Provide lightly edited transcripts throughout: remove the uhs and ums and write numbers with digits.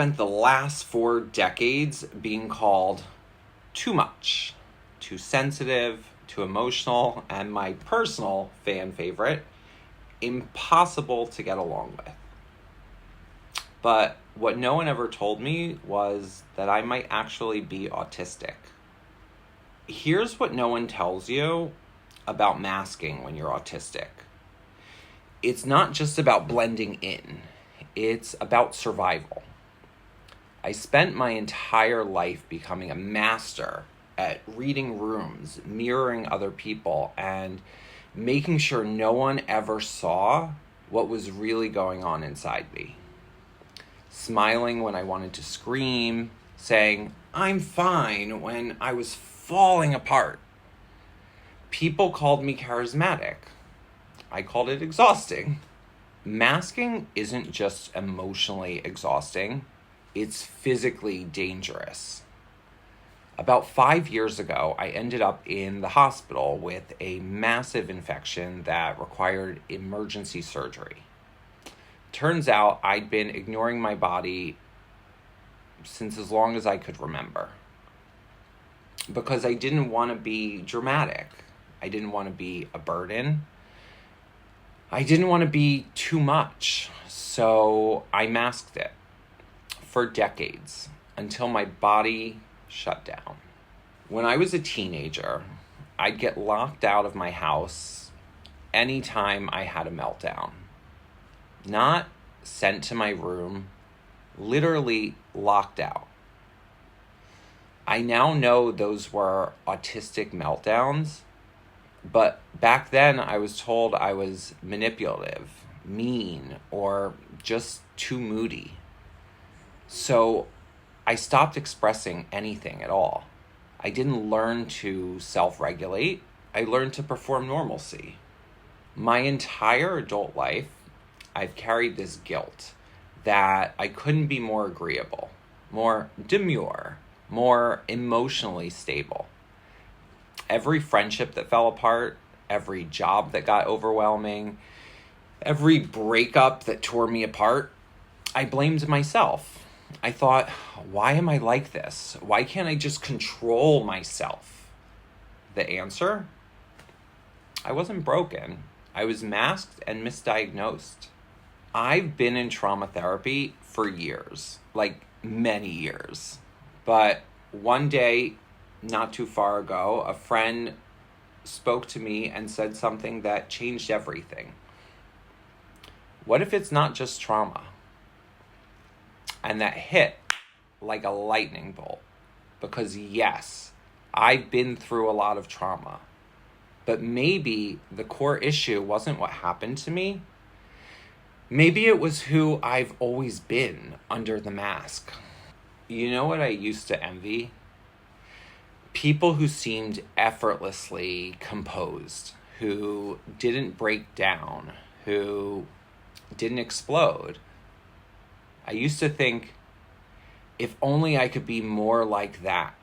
spent the last 4 decades being called too much, too sensitive, too emotional, and my personal fan favorite, impossible to get along with. But what no one ever told me was that I might actually be autistic. Here's what no one tells you about masking when you're autistic. It's not just about blending in. It's about survival. I spent my entire life becoming a master at reading rooms, mirroring other people, and making sure no one ever saw what was really going on inside me. Smiling when I wanted to scream, saying, "I'm fine," when I was falling apart. People called me charismatic. I called it exhausting. Masking isn't just emotionally exhausting, it's physically dangerous. About 5 years ago, I ended up in the hospital with a massive infection that required emergency surgery. Turns out I'd been ignoring my body since as long as I could remember. Because I didn't want to be dramatic. I didn't want to be a burden. I didn't want to be too much. So I masked it for decades until my body shut down. When I was a teenager, I'd get locked out of my house anytime I had a meltdown. Not sent to my room, literally locked out. I now know those were autistic meltdowns, but back then I was told I was manipulative, mean, or just too moody. So I stopped expressing anything at all. I didn't learn to self-regulate. I learned to perform normalcy. My entire adult life, I've carried this guilt that I couldn't be more agreeable, more demure, more emotionally stable. Every friendship that fell apart, every job that got overwhelming, every breakup that tore me apart, I blamed myself. I thought, why am I like this? Why can't I just control myself? The answer? I wasn't broken. I was masked and misdiagnosed. I've been in trauma therapy for years, like many years. But one day, not too far ago, a friend spoke to me and said something that changed everything. What if it's not just trauma? And that hit like a lightning bolt. Because yes, I've been through a lot of trauma. But maybe the core issue wasn't what happened to me. Maybe it was who I've always been under the mask. You know what I used to envy? People who seemed effortlessly composed, who didn't break down, who didn't explode. I used to think, if only I could be more like that.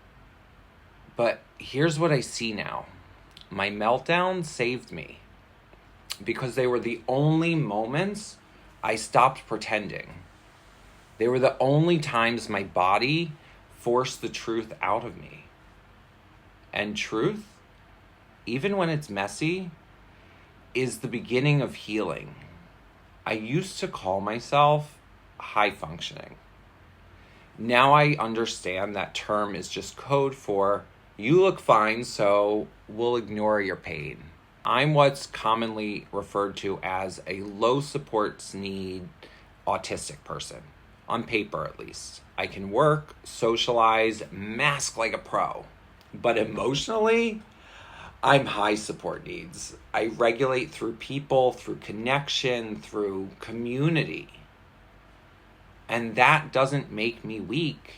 But here's what I see now. My meltdown saved me because they were the only moments I stopped pretending. They were the only times my body forced the truth out of me. And truth, even when it's messy, is the beginning of healing. I used to call myself high functioning. Now I understand that term is just code for, you look fine, so we'll ignore your pain. I'm what's commonly referred to as a low supports need autistic person, on paper at least. I can work, socialize, mask like a pro. But emotionally, I'm high support needs. I regulate through people, through connection, through community. And that doesn't make me weak.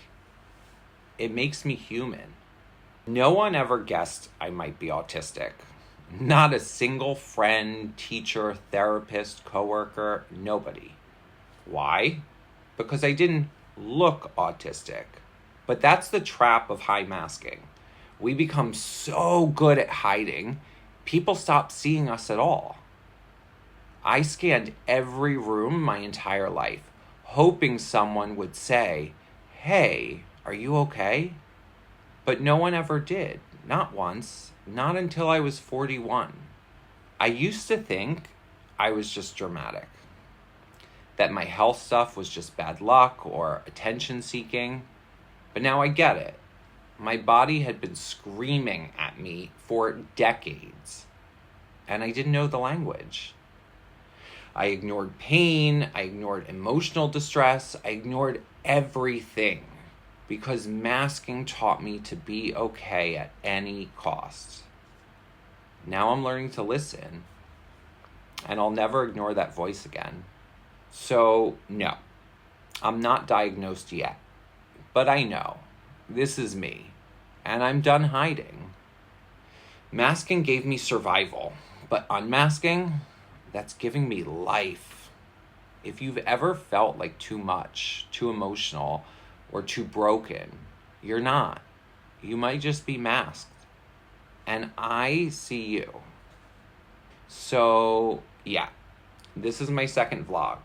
It makes me human. No one ever guessed I might be autistic. Not a single friend, teacher, therapist, coworker, nobody. Why? Because I didn't look autistic. But that's the trap of high masking. We become so good at hiding, people stop seeing us at all. I scanned every room my entire life, hoping someone would say, "Hey, are you okay?" But no one ever did. Not once. Not until I was 41. I used to think I was just dramatic, that my health stuff was just bad luck or attention seeking. But now I get it. My body had been screaming at me for decades, and I didn't know the language. I ignored pain, I ignored emotional distress, I ignored everything because masking taught me to be okay at any cost. Now I'm learning to listen, and I'll never ignore that voice again. So, no, I'm not diagnosed yet, but I know this is me, and I'm done hiding. Masking gave me survival, but unmasking, that's giving me life. If you've ever felt like too much, too emotional, or too broken, you're not. You might just be masked. And I see you. So, yeah, this is my second vlog.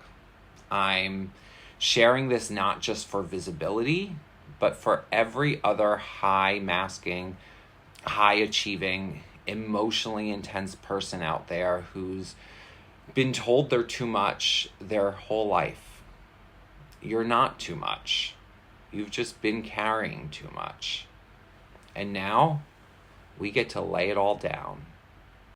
I'm sharing this not just for visibility, but for every other high masking, high achieving, emotionally intense person out there who's been told they're too much their whole life. You're not too much. You've just been carrying too much. And now we get to lay it all down.